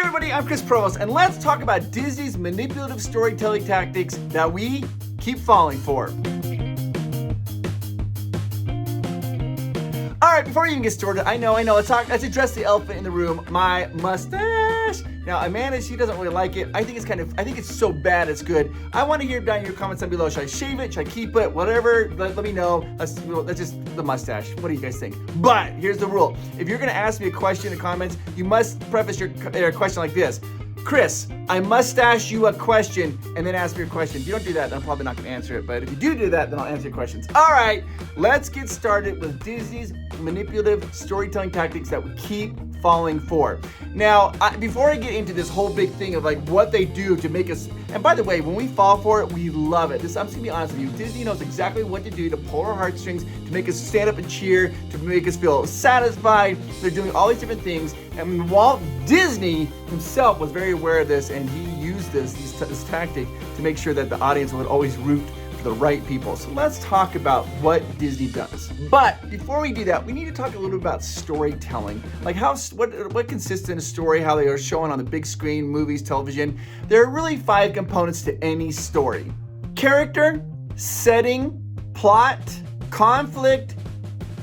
everybody, I'm Provost, and let's talk about Disney's manipulative storytelling tactics that we keep falling for. All right, before we even get started, I know, let's address the elephant in the room, my mustache. Now, Amanda, she doesn't really like it. I think it's so bad it's good. I want to hear down in your comments down below. Should I shave it? Should I keep it? Whatever, let me know. That's just the mustache. What do you guys think? But here's the rule. If you're gonna ask me a question in the comments, you must preface your question like this. Chris, I mustache you a question and then ask me your question. If you don't do that, then I'm probably not gonna answer it. But if you do that, then I'll answer your questions. All right, let's get started with Disney's manipulative storytelling tactics that we keep falling for. Now, before I get into this whole big thing of like what they do to make us, and by the way, when we fall for it, we love it. I'm just gonna be honest with you. Disney knows exactly what to do to pull our heartstrings, to make us stand up and cheer, to make us feel satisfied. They're doing all these different things. And Walt Disney himself was very aware of this, and he used this tactic to make sure that the audience would always root for the right people. So let's talk about what Disney does. But before we do that, we need to talk a little bit about storytelling. Like what consists in a story, how they are shown on the big screen, movies, television. There are really 5 components to any story: character, setting, plot, conflict,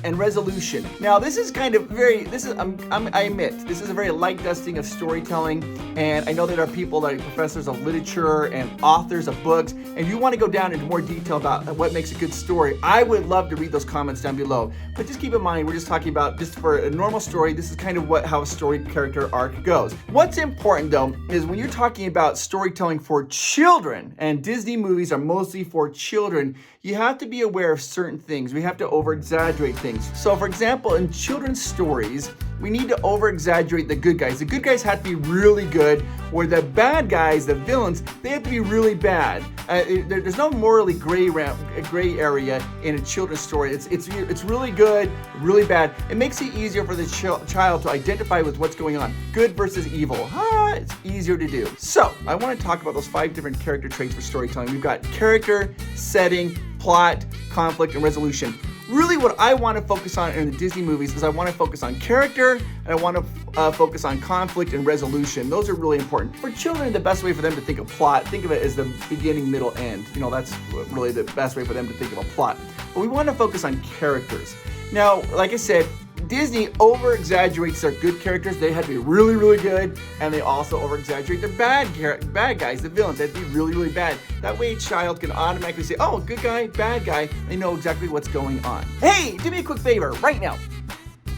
and resolution. Now, this is kind of I admit, this is a very light dusting of storytelling, and I know that there are people like professors of literature and authors of books, and if you want to go down into more detail about what makes a good story, I would love to read those comments down below. But just keep in mind, we're just talking about, just for a normal story, this is kind of how a story character arc goes. What's important though, is when you're talking about storytelling for children, and Disney movies are mostly for children, you have to be aware of certain things. We have to over-exaggerate things. So for example, in children's stories, we need to over-exaggerate the good guys. The good guys have to be really good, where the bad guys, the villains, they have to be really bad. There's no morally gray area in a children's story. It's really good, really bad. It makes it easier for the child to identify with what's going on. Good versus evil. It's easier to do. So I want to talk about those 5 different character traits for storytelling. We've got character, setting, plot, conflict, and resolution. Really what I want to focus on in the Disney movies is I want to focus on character, and I want to focus on conflict and resolution. Those are really important. For children, the best way for them to think of plot, think of it as the beginning, middle, end. You know, that's really the best way for them to think of a plot. But we want to focus on characters. Now, like I said, Disney over-exaggerates their good characters. They have to be really, really good, and they also over-exaggerate their bad guys, the villains. They have to be really, really bad. That way a child can automatically say, oh, good guy, bad guy. They know exactly what's going on. Hey, do me a quick favor right now.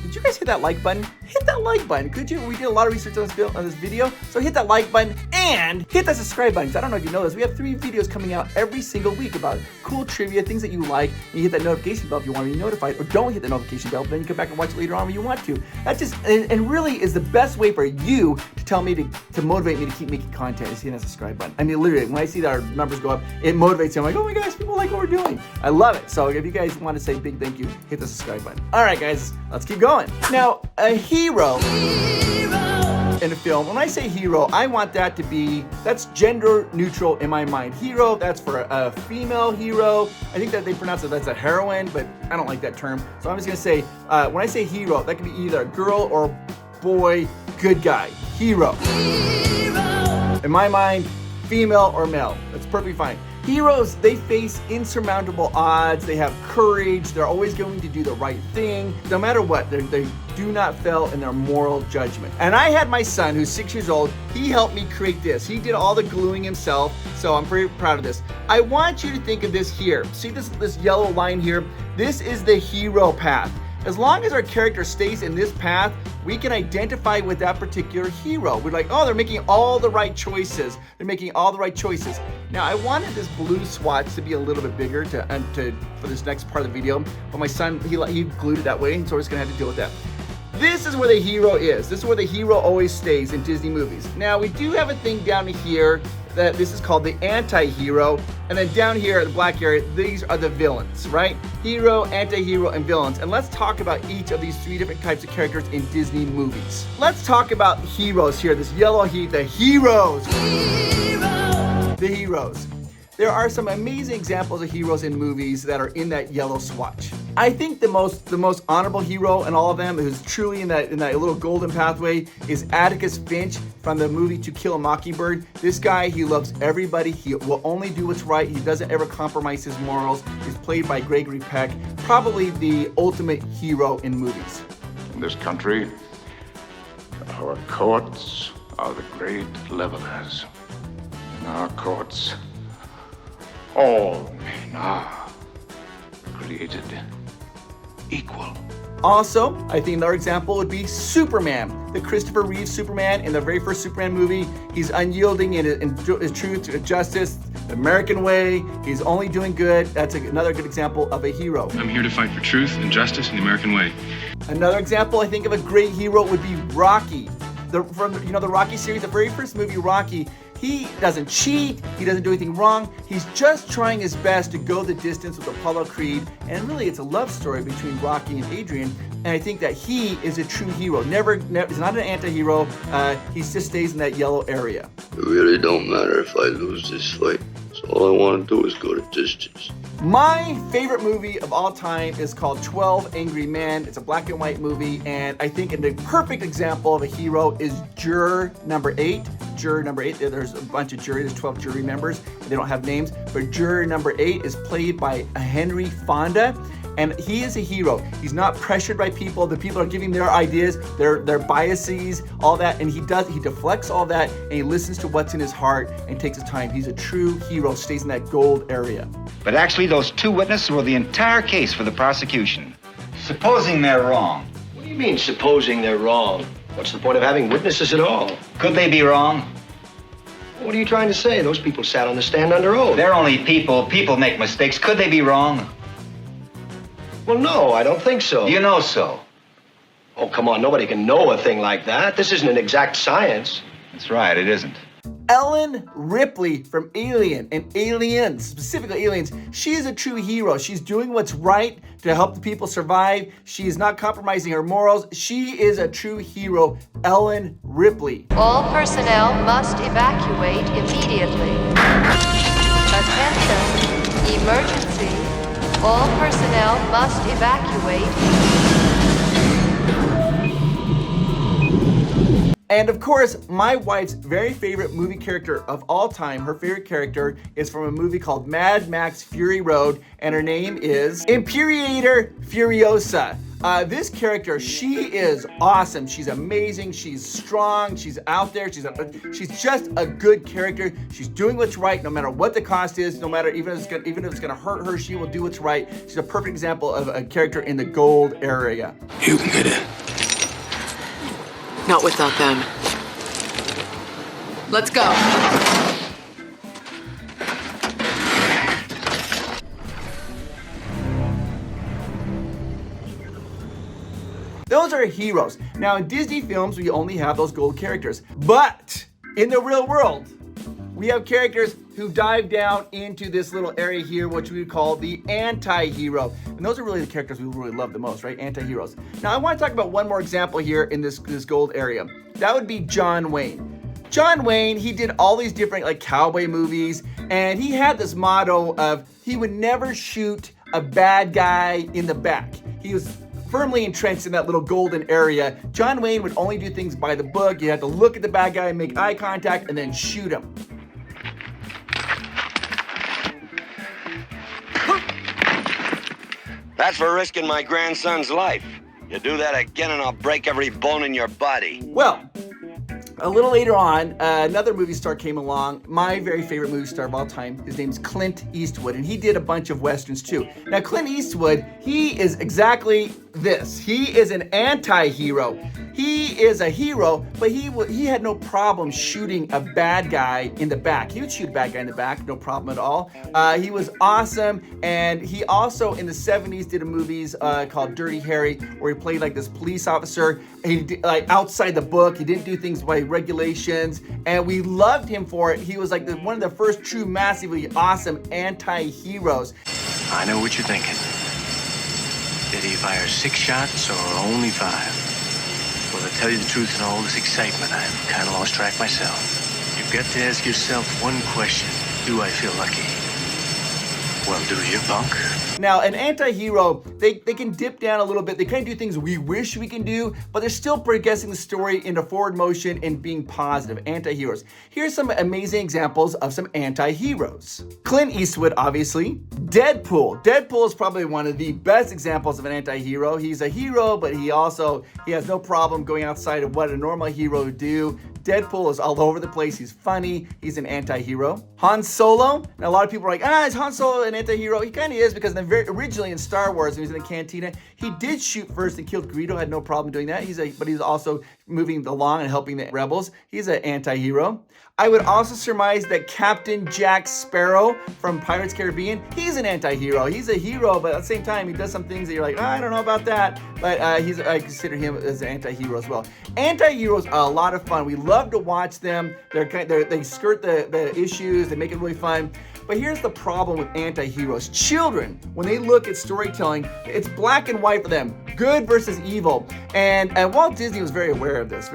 Did you guys hit that like button? Hit that like button, could you? We did a lot of research on this video, so hit that like button and hit that subscribe button. I don't know if you know this, we have 3 videos coming out every single week about cool trivia, things that you like, and you hit that notification bell if you want to be notified, or don't hit the notification bell, but then you come back and watch it later on when you want to. That just, and really is the best way for you to tell me to motivate me to keep making content, is hitting that subscribe button. I mean, literally, when I see that our numbers go up, it motivates me. I'm like, oh my gosh, people like what we're doing. I love it. So if you guys want to say big thank you, hit the subscribe button. All right, guys, let's keep going. Now, a hero in a film, when I say hero, I want that to be, that's gender neutral in my mind. Hero, that's for a female hero. I think that they pronounce it that's a heroine, but I don't like that term. So I'm just gonna say, when I say hero, that can be either a girl or a boy, good guy, hero. In my mind, female or male, that's perfectly fine. Heroes, they face insurmountable odds, they have courage, they're always going to do the right thing. No matter what, they do not fail in their moral judgment. And I had my son, who's 6 years old, he helped me create this. He did all the gluing himself, so I'm very proud of this. I want you to think of this here. See this yellow line here? This is the hero path. As long as our character stays in this path, we can identify with that particular hero. We're like, oh, they're making all the right choices. They're making all the right choices. Now, I wanted this blue swatch to be a little bit bigger for this next part of the video, but my son, he glued it that way, so we're just gonna have to deal with that. This is where the hero is. This is where the hero always stays in Disney movies. Now, we do have a thing down here that this is called the anti-hero, and then down here in the black area, these are the villains, right? Hero, anti-hero, and villains. And let's talk about each of these 3 different types of characters in Disney movies. Let's talk about heroes here, this yellow heat, the heroes. The heroes. there are some amazing examples of heroes in movies that are in that yellow swatch. I think the most honorable hero in all of them, who's truly in that little golden pathway, is Atticus Finch from the movie To Kill a Mockingbird. This guy, he loves everybody. He will only do what's right. He doesn't ever compromise his morals. He's played by Gregory Peck, probably the ultimate hero in movies. In this country, our courts are the great levelers. In our courts, all men are created equal. Also, I think another example would be Superman. The Christopher Reeve Superman in the very first Superman movie. He's unyielding in truth, justice, the American way. He's only doing good. That's another good example of a hero. I'm here to fight for truth and justice in the American way. Another example, I think, of a great hero would be Rocky. From the Rocky series, the very first movie, Rocky, he doesn't cheat, he doesn't do anything wrong, he's just trying his best to go the distance with Apollo Creed, and really it's a love story between Rocky and Adrian, and I think that he is a true hero. Never he's not an anti-hero, he just stays in that yellow area. It really don't matter if I lose this fight, so all I want to do is go the distance. My favorite movie of all time is called 12 Angry Men. It's a black and white movie, and I think the perfect example of a hero is Juror Number 8. Juror Number 8, there's a bunch of jury, there's 12 jury members, and they don't have names, but Juror Number 8 is played by Henry Fonda, and he is a hero. He's not pressured by people. The people are giving their ideas, their biases, all that, and he deflects all that, and he listens to what's in his heart and takes his time. He's a true hero, stays in that gold area. But actually, those two witnesses were the entire case for the prosecution. Supposing they're wrong. What do you mean, supposing they're wrong? What's the point of having witnesses at all? Could they be wrong? What are you trying to say? Those people sat on the stand under oath. They're only people. People make mistakes. Could they be wrong? Well, no, I don't think so. You know so. Oh, come on, nobody can know a thing like that. This isn't an exact science. That's right, it isn't. Ellen Ripley from Alien and Aliens, specifically Aliens, she is a true hero. She's doing what's right to help the people survive. She is not compromising her morals. She is a true hero, Ellen Ripley. All personnel must evacuate immediately. Attention, emergency. All personnel must evacuate. And of course, my wife's very favorite movie character of all time, her favorite character is from a movie called Mad Max Fury Road, and her name is Imperator Furiosa. This character, she is awesome. She's amazing. She's strong. She's out there. She's just a good character. She's doing what's right, no matter what the cost is. No matter even if it's gonna hurt her, she will do what's right. She's a perfect example of a character in the gold area. You can get in. Not without them. Let's go. Those are heroes. Now in Disney films, we only have those gold characters. But in the real world, we have characters who dive down into this little area here, which we would call the anti-hero. And those are really the characters we really love the most, right? Anti-heroes. Now I want to talk about one more example here in this gold area. That would be John Wayne. John Wayne, he did all these different like cowboy movies, and he had this motto of he would never shoot a bad guy in the back. He was firmly entrenched in that little golden area. John Wayne would only do things by the book. You had to look at the bad guy, make eye contact, and then shoot him. That's for risking my grandson's life. You do that again and I'll break every bone in your body. Well, a little later on, another movie star came along, my very favorite movie star of all time. His name's Clint Eastwood, and he did a bunch of Westerns too. Now, Clint Eastwood, he is exactly this. He is an anti-hero. He is a hero, but he had no problem shooting a bad guy in the back. He would shoot a bad guy in the back, no problem at all. He was awesome, and he also in the 70s did a movies called Dirty Harry, where he played like this police officer. He did, like outside the book. He didn't do things by regulations, and we loved him for it. He was like one of the first true, massively awesome anti-heroes. I know what you're thinking. Did he fire 6 shots or only 5? Well, to tell you the truth, in all this excitement, I've kind of lost track myself. You've got to ask yourself one question. Do I feel lucky? Well, do you, punk? Now, an anti-hero, they can dip down a little bit. They kind of do things we wish we can do, but they're still progressing the story into forward motion and being positive. Anti-heroes. Here's some amazing examples of some anti-heroes. Clint Eastwood, obviously. Deadpool. Deadpool is probably one of the best examples of an anti-hero. He's a hero, but he has no problem going outside of what a normal hero would do. Deadpool is all over the place. He's funny. He's an anti-hero. Han Solo. Now, a lot of people are like, is Han Solo an anti-hero? He kind of is, because originally in Star Wars, when he was in the cantina, he did shoot first and killed Greedo. Had no problem doing that. But he's also moving along and helping the rebels. He's an anti-hero. I would also surmise that Captain Jack Sparrow from Pirates Caribbean, he's an anti-hero. He's a hero, but at the same time, he does some things that you're like, I don't know about that. But I consider him as an anti-hero as well. Anti-heroes are a lot of fun. We love to watch them. They skirt the issues. They make it really fun. But here's the problem with anti-heroes. Children, when they look at storytelling, it's black and white for them. Good versus evil. And Walt Disney was very aware of this,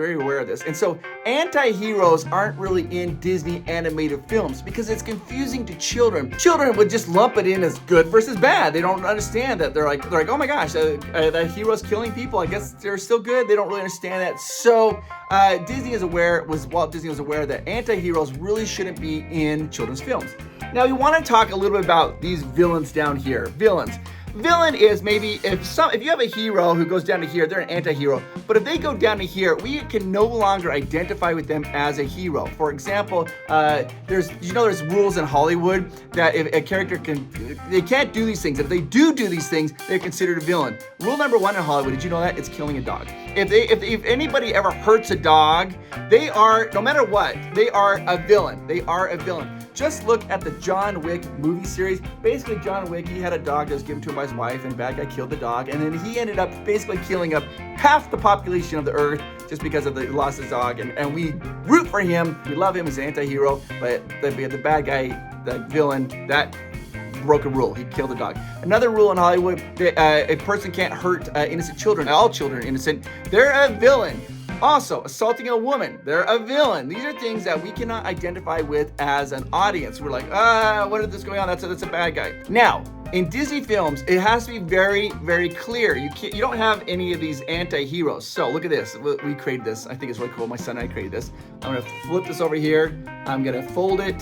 And so anti-heroes aren't really in Disney animated films because it's confusing to children. Children would just lump it in as good versus bad. They don't understand that. They're like, oh my gosh, that hero's killing people. I guess they're still good. They don't really understand that. So Walt Disney was aware that anti-heroes really shouldn't be in children's films. Now, we want to talk a little bit about these villains down here. Villains. Villain is maybe if you have a hero who goes down to here, they're an anti-hero. But if they go down to here, we can no longer identify with them as a hero. For example, there's rules in Hollywood that if a character they can't do these things. If they do these things, they're considered a villain. Rule number 1 in Hollywood, did you know that? It's killing a dog. If anybody ever hurts a dog, they are, no matter what, they are a villain. They are a villain. Just look at the John Wick movie series. Basically, John Wick, he had a dog that was given to him by his wife, and the bad guy killed the dog, and then he ended up basically killing up half the population of the earth just because of the loss of his dog, and we root for him. We love him as an anti-hero, but the bad guy, the villain, that broke a rule. He killed a dog. Another rule in Hollywood, a person can't hurt innocent children. All children are innocent. They're a villain. Also, assaulting a woman, they're a villain. These are things that we cannot identify with as an audience. We're like, what is this going on? That's a bad guy. Now, in Disney films, it has to be very, very clear. You don't have any of these anti-heroes. So look at this. We created this. I think it's really cool. My son and I created this. I'm gonna flip this over here. I'm gonna fold it.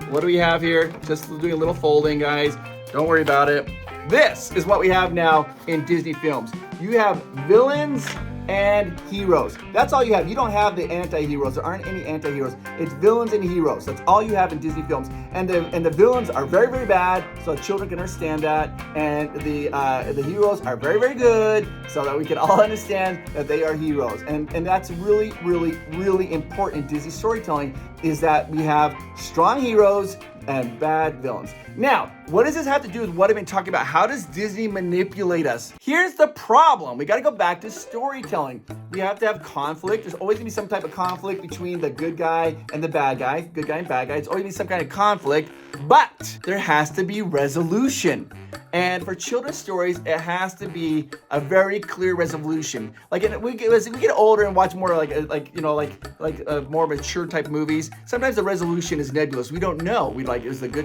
What do we have here? Just doing a little folding, guys. Don't worry about it. This is what we have now in Disney films. You have villains and heroes. That's all you have. You don't have the anti-heroes. There aren't any anti-heroes. It's villains and heroes. That's all you have in Disney films. And the villains are very, very bad, so children can understand that. And the heroes are very, very good, so that we can all understand that they are heroes. And that's really, really, really important in Disney storytelling, is that we have strong heroes and bad villains. Now, what does this have to do with what I've been talking about? How does Disney manipulate us? Here's the problem. We got to go back to storytelling. We have to have conflict. There's always going to be some type of conflict between the good guy and the bad guy. Good guy and bad guy. It's always going to be some kind of conflict, but there has to be resolution. And for children's stories, it has to be a very clear resolution. Like as we get older and watch more like more mature type movies, sometimes the resolution is nebulous. We don't know.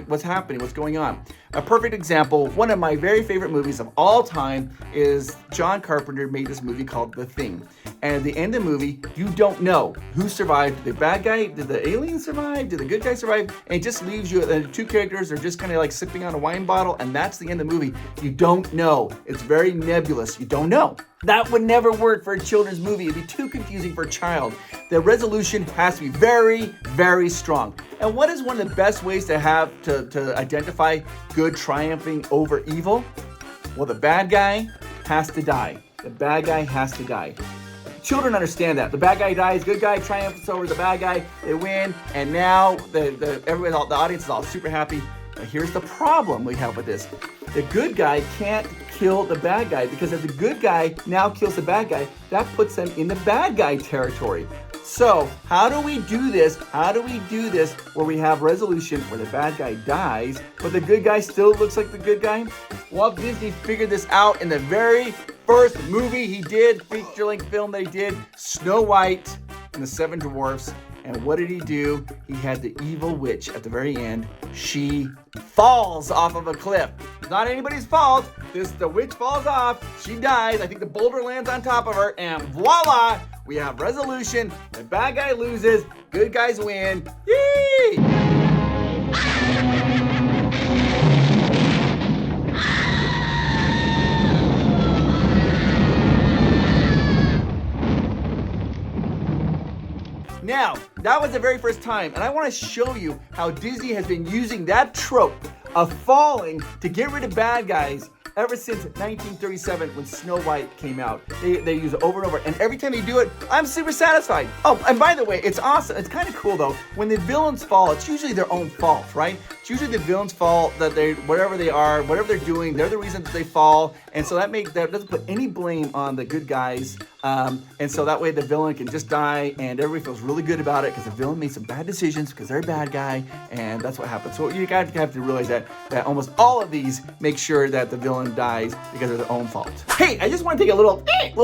What's happening, what's going on. A perfect example, one of my very favorite movies of all time is John Carpenter made this movie called The Thing. And at the end of the movie, you don't know who survived. Did the bad guy, did the alien survive? Did the good guy survive? And it just leaves you, the two characters are just kind of like sipping on a wine bottle, and that's the end of the movie. You don't know. It's very nebulous. You don't know. That would never work for a children's movie. It'd be too confusing for a child. The resolution has to be very, very strong. And what is one of the best ways to have to identify good triumphing over evil? Well, the bad guy has to die. The bad guy has to die. Children understand that. The bad guy dies, good guy triumphs over the bad guy, they win, and now the audience is all super happy. But here's the problem we have with this. The good guy can't kill the bad guy, because if the good guy now kills the bad guy, that puts them in the bad guy territory. So how do we do this? How do we do this where we have resolution where the bad guy dies, but the good guy still looks like the good guy? Walt Disney figured this out in the very first movie he did, feature-length film that he did, Snow White and the 7 Dwarfs. And what did he do? He had the evil witch at the very end. She falls off of a cliff. It's not anybody's fault. The witch falls off. She dies. I think the boulder lands on top of her. And voila, we have resolution. The bad guy loses. Good guys win. Yay! Now, that was the very first time, and I want to show you how Disney has been using that trope of falling to get rid of bad guys ever since 1937 when Snow White came out. They use it over and over, and every time they do it, I'm super satisfied. Oh, and by the way, it's awesome. It's kind of cool though. When the villains fall, it's usually their own fault, right? It's usually the villains' fault that wherever they are, whatever they're doing, they're the reason that they fall, and so that doesn't put any blame on the good guys. And so that way the villain can just die, and everybody feels really good about it because the villain made some bad decisions because they're a bad guy, and that's what happens. So you guys have to realize that almost all of these make sure that the villain dies because of their own fault. Hey, I just want to take a little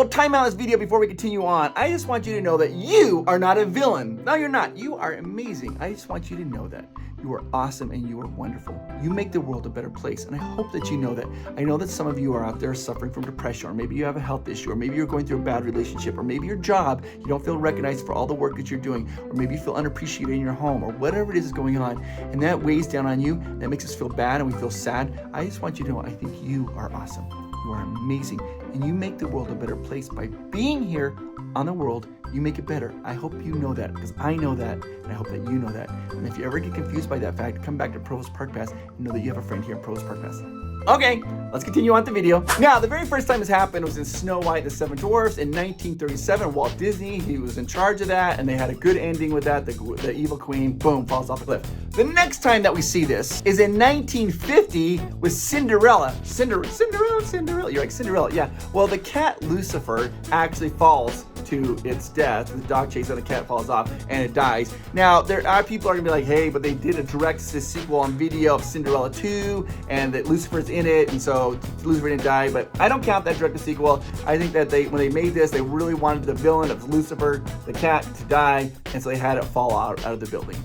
time out of this video before we continue on. I just want you to know that you are not a villain. No, you're not. You are amazing. I just want you to know that. You are awesome and you are wonderful. You make the world a better place, and I hope that you know that. I know that some of you are out there suffering from depression, or maybe you have a health issue, or maybe you're going through a bad relationship, or maybe your job, you don't feel recognized for all the work that you're doing, or maybe you feel unappreciated in your home, or whatever it is going on, and that weighs down on you, that makes us feel bad and we feel sad. I just want you to know I think you are awesome. You are amazing, and you make the world a better place by being here on the world. You make it better. I hope you know that, because I know that, and I hope that you know that. And if you ever get confused by that fact, come back to Provost Park Pass and know that you have a friend here in Provost Park Pass. Okay, let's continue on with the video. Now, the very first time this happened was in Snow White and the 7 Dwarfs in 1937. Walt Disney, he was in charge of that, and they had a good ending with that. The evil queen, boom, falls off a cliff. The next time that we see this is in 1950 with Cinderella. Cinderella. You're like, Cinderella, yeah. Well, the cat Lucifer actually falls to its death. The dog chases and the cat falls off and it dies. Now, there are people are gonna be like, hey, but they did a direct sequel on video of Cinderella 2 and that Lucifer's in it, and so Lucifer didn't die, but I don't count that direct sequel. I think that when they made this, they really wanted the villain of Lucifer, the cat, to die, and so they had it fall out of the building.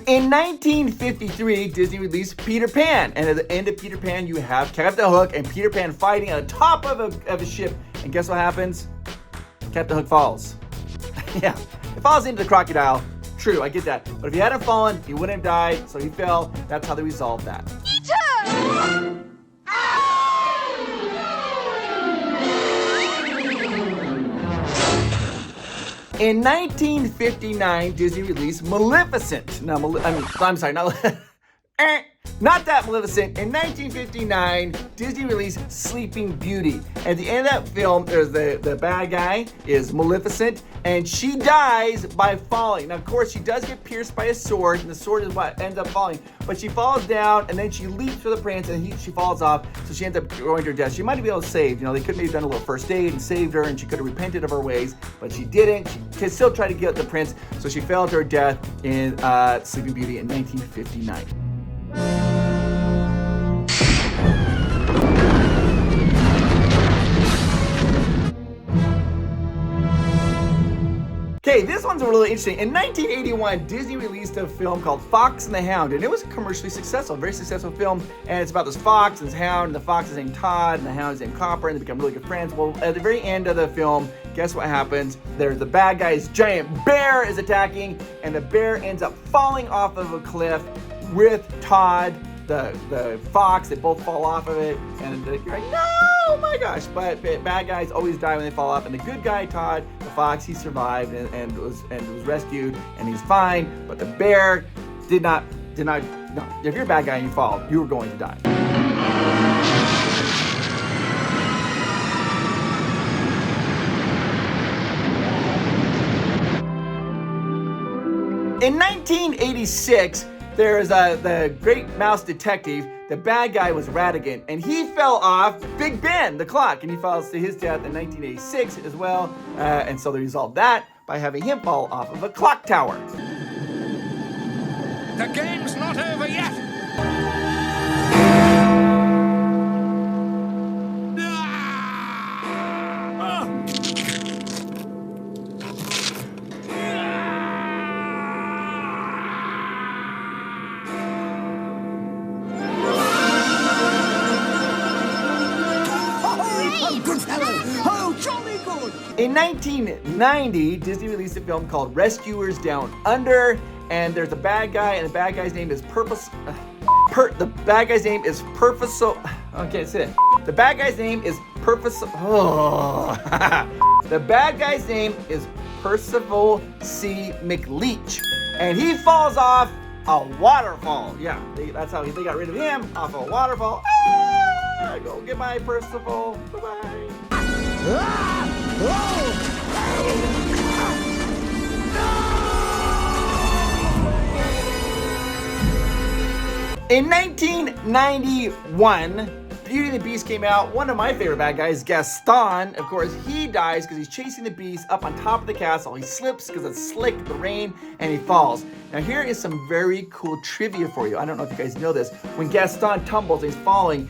In 1953, Disney released Peter Pan, and at the end of Peter Pan, you have Captain Hook and Peter Pan fighting on the top of a ship, and guess what happens? Captain Hook falls. Yeah, it falls into the crocodile. True, I get that. But if he hadn't fallen, he wouldn't have died, so he fell. That's how they resolved that. In 1959, Disney released Maleficent. No, I'm sorry, not that Maleficent. In 1959, Disney released Sleeping Beauty. At the end of that film, there's the bad guy is Maleficent, and she dies by falling. Now, of course, she does get pierced by a sword, and the sword is what ends up falling. But she falls down, and then she leaps for the prince, and she falls off, so she ends up going to her death. She might have been able to save. They could have done a little first aid and saved her, and she could have repented of her ways, but she didn't. She still tried to get the prince, so she fell to her death in Sleeping Beauty in 1959. Okay, this one's really interesting. In 1981, Disney released a film called Fox and the Hound, and it was commercially successful, very successful film, and it's about this fox and this hound, and the fox is named Todd, and the hound is named Copper, and they become really good friends. Well, at the very end of the film, guess what happens? There's the bad guy's giant bear is attacking, and the bear ends up falling off of a cliff with Todd, the fox. They both fall off of it, and you're like, no, oh my gosh. But bad guys always die when they fall off, and the good guy, Todd, the fox, he survived and was rescued, and he's fine. But the bear did not. No, if you're a bad guy and you fall, you were going to die. In 1986, there's the Great Mouse Detective. The bad guy was Ratigan, and he fell off Big Ben, the clock, and he falls to his death in 1986 as well. And so they resolved that by having him fall off of a clock tower. The game's not over yet. Oh, good fellow. Oh, jolly good. In 1990, Disney released a film called Rescuers Down Under, and there's a bad guy, and the bad guy's name is the bad guy's name is Okay, say it. The bad guy's name is The bad guy's name is Percival C. McLeach, and he falls off a waterfall. Yeah, that's how they got rid of him, off a waterfall. Ah, go get my Percival. Bye-bye. In 1991, Beauty and the Beast came out. One of my favorite bad guys, Gaston. Of course, he dies because he's chasing the beast up on top of the castle. He slips because it's slick, the rain, and he falls. Now here is some very cool trivia for you. I don't know if you guys know this. When Gaston tumbles and he's falling,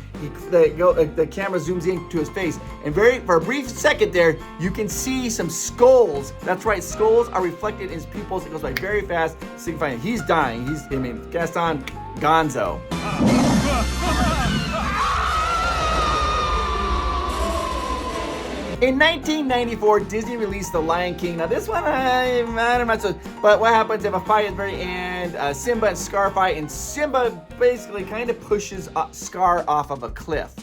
the camera zooms into his face, and for a brief second there, you can see some skulls. That's right, skulls are reflected in his pupils. It goes by very fast, signifying he's dying. Gaston Gonzo. In 1994, Disney released The Lion King. Now this one, I'm not so, but what happens if a fight at the very end, Simba and Scar fight, and Simba basically kind of pushes Scar off of a cliff.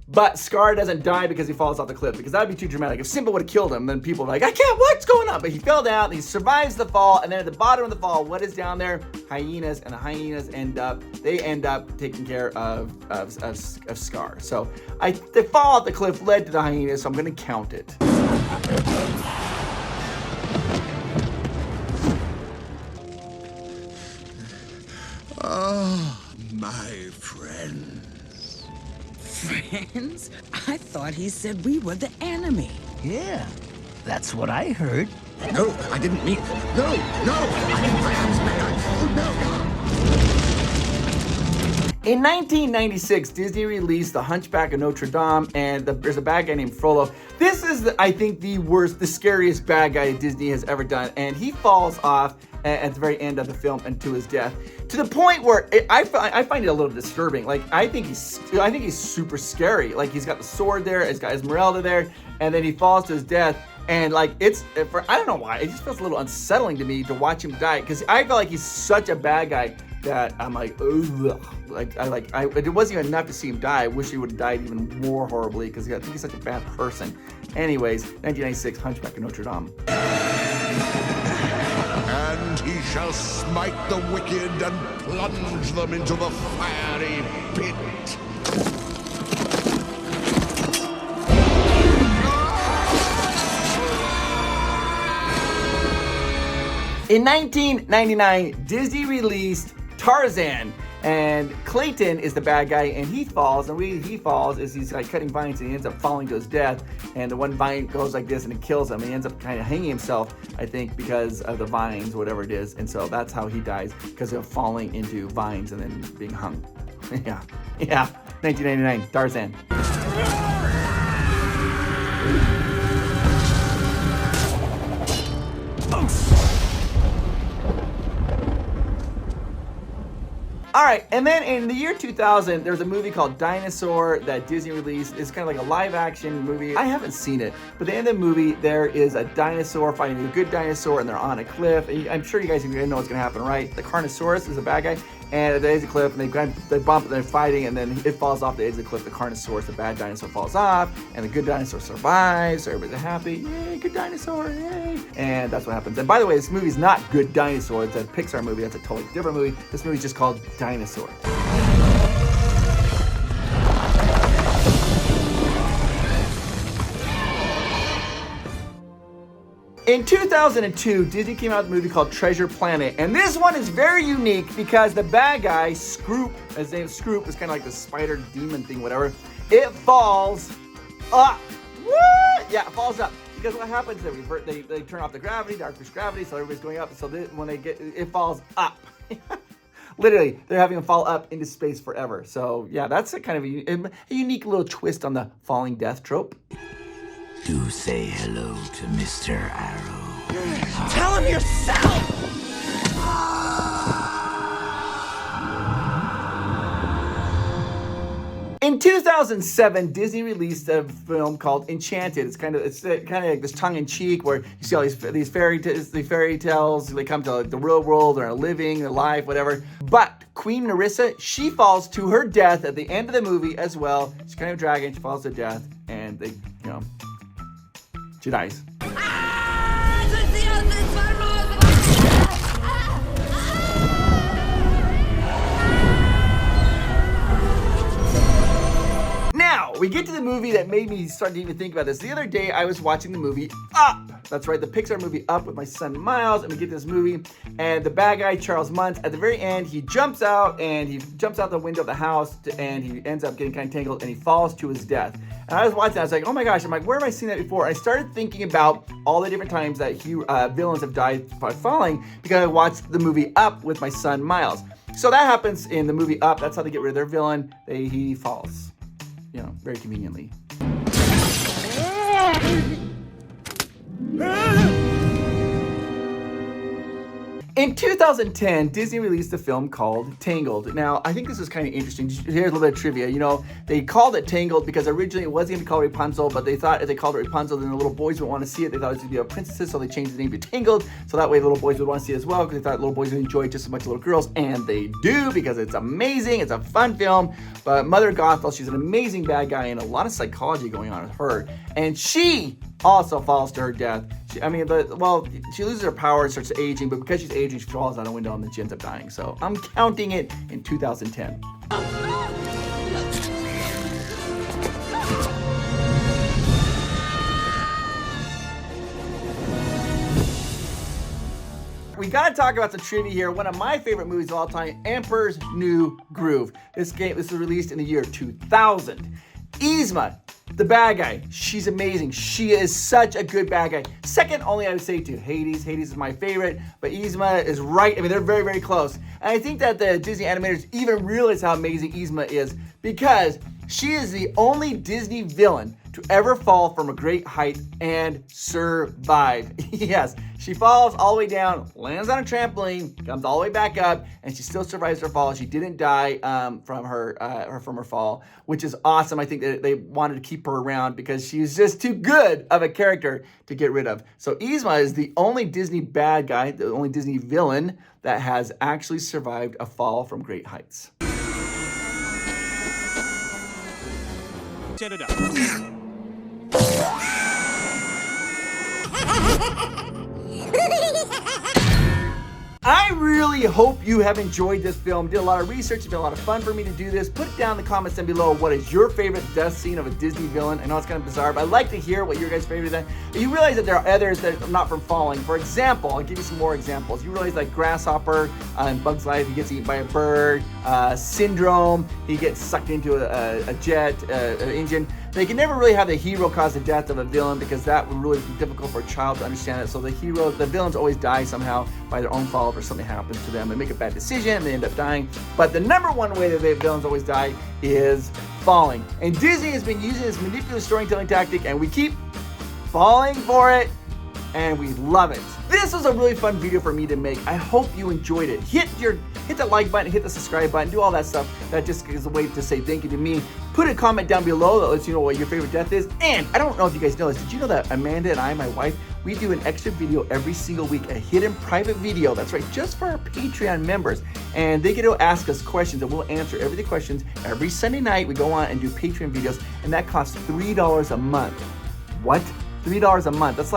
But Scar doesn't die because he falls off the cliff, because that'd be too dramatic. If Simba would have killed him, then people would be like, what's going on? But he fell down, and he survives the fall, and then at the bottom of the fall, what is down there? Hyenas, and the hyenas end up taking care of Scar. So the fall off the cliff led to the hyenas, so I'm gonna count it. Oh, my friend. Friends? I thought he said we were the enemy. Yeah, that's what I heard. No, I didn't mean... No, I didn't... In 1996, Disney released The Hunchback of Notre Dame, and there's a bad guy named Frollo. This is, I think, the scariest bad guy Disney has ever done, and he falls off at the very end of the film and to his death, to the point where I find it a little disturbing. Like, I think he's super scary. Like, he's got the sword there, he's got Esmeralda there, and then he falls to his death. And like, I don't know why, it just feels a little unsettling to me to watch him die, because I feel like he's such a bad guy that I'm like, ugh. It wasn't even enough to see him die. I wish he would have died even more horribly, because I think he's such a bad person. Anyways, 1996, Hunchback of Notre Dame. And he shall smite the wicked and plunge them into the fiery pit. In 1999, Disney released Tarzan, and Clayton is the bad guy, and he falls, and the way he falls is he's like cutting vines, and he ends up falling to his death, and the one vine goes like this and it kills him, and he ends up kind of hanging himself, I think, because of the vines, whatever it is, and so that's how he dies, because of falling into vines and then being hung. yeah, 1999, Tarzan. All right, and then in the year 2000, there's a movie called Dinosaur that Disney released. It's kind of like a live-action movie. I haven't seen it, but at the end of the movie, there is a dinosaur fighting a good dinosaur, and they're on a cliff. I'm sure you guys know what's gonna happen, right? The Carnosaurus is a bad guy, and at the edge of the cliff, and they bump, and they're fighting, and then it falls off the edge of the cliff. The Carnosaurus, the bad dinosaur, falls off, and the good dinosaur survives, so everybody's happy. Yay, good dinosaur, yay! And that's what happens. And by the way, this movie's not Good Dinosaur. It's a Pixar movie. That's a totally different movie. This movie's just called Dinosaur. In 2002, Disney came out with a movie called Treasure Planet, and this one is very unique because the bad guy, Scroop, his name is Scroop, is kind of like the spider demon thing, whatever. It falls up. What? Yeah, it falls up. Because what happens is they turn off the gravity, darkness gravity, so everybody's going up. So when they get, it falls up. Literally, they're having them fall up into space forever. So yeah, that's a kind of a unique little twist on the falling death trope. Do say hello to Mr. Arrow. Tell him yourself! In 2007, Disney released a film called Enchanted. It's kind of like this tongue-in-cheek where you see all these fairy tales. They come to like the real world, they're living, they're alive, whatever. But Queen Nerissa, she falls to her death at the end of the movie as well. She's kind of a dragon. She falls to death, and she dies. Now, we get to the movie that made me start to even think about this. The other day, I was watching the movie Up. That's right, the Pixar movie Up with my son Miles, and we get this movie, and the bad guy, Charles Muntz, at the very end, he jumps out the window of the house, and he ends up getting kind of tangled, and he falls to his death. And I was watching that, I was like, oh my gosh, I'm like, where have I seen that before? I started thinking about all the different times that villains have died by falling, because I watched the movie Up with my son Miles. So that happens in the movie Up. That's how they get rid of their villain. He falls. Very conveniently. In 2010, Disney released a film called Tangled. Now, I think this is kind of interesting. Here's a little bit of trivia. They called it Tangled because originally it wasn't going to be called Rapunzel, but they thought if they called it Rapunzel, then the little boys would want to see it. They thought it was going to be a princess, so they changed the name to Tangled, so that way little boys would want to see it as well, because they thought little boys would enjoy it just as much as little girls, and they do, because it's amazing. It's a fun film. But Mother Gothel, she's an amazing bad guy, and a lot of psychology going on with her, and she also falls to her death. She loses her power and starts aging, but because she's aging, she falls out a window and then she ends up dying. So I'm counting it in 2010. We gotta talk about some trivia here. One of my favorite movies of all time, Emperor's New Groove. This was released in the year 2000. Yzma, the bad guy, she's amazing. She is such a good bad guy. Second only, I would say, to Hades. Hades is my favorite, but Yzma is right. They're very, very close. And I think that the Disney animators even realize how amazing Yzma is, because she is the only Disney villain to ever fall from a great height and survive. Yes, she falls all the way down, lands on a trampoline, comes all the way back up, and she still survives her fall. She didn't die from her fall, which is awesome. I think that they wanted to keep her around because she's just too good of a character to get rid of. So Yzma is the only Disney bad guy, the only Disney villain that has actually survived a fall from great heights. Set it up. I really hope you have enjoyed this film. Did a lot of research. It's been a lot of fun for me to do this. Put it down in the comments down below. What is your favorite death scene of a Disney villain? I know it's kind of bizarre, but I'd like to hear what your guys' favorite is. You realize that there are others that are not from falling. For example, I'll give you some more examples. You realize like Grasshopper in Bug's Life, he gets eaten by a bird. Syndrome, he gets sucked into a jet, an engine. They can never really have the hero cause the death of a villain, because that would really be difficult for a child to understand it. So the villains always die somehow by their own fault, or something happens to them. They make a bad decision and they end up dying. But the number one way that the villains always die is falling. And Disney has been using this manipulative storytelling tactic, and we keep falling for it, and we love it. This was a really fun video for me to make. I hope you enjoyed it. Hit the like button, hit the subscribe button, do all that stuff. That just is a way to say thank you to me. Put a comment down below that lets you know what your favorite death is. And I don't know if you guys know this, did you know that Amanda and I, my wife, we do an extra video every single week, a hidden private video, that's right, just for our Patreon members. And they get to ask us questions, and we'll answer every the questions every Sunday night. We go on and do Patreon videos, and that costs $3 a month. What? $3 a month? That's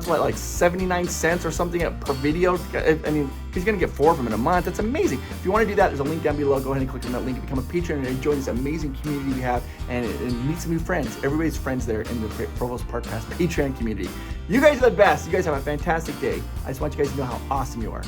what, like 79 cents or something per video? I mean, he's gonna get 4 of them in a month. That's amazing. If you wanna do that, there's a link down below. Go ahead and click on that link and become a patron and join this amazing community we have, and meet some new friends. Everybody's friends there in the Provost Park Pass Patreon community. You guys are the best. You guys have a fantastic day. I just want you guys to know how awesome you are.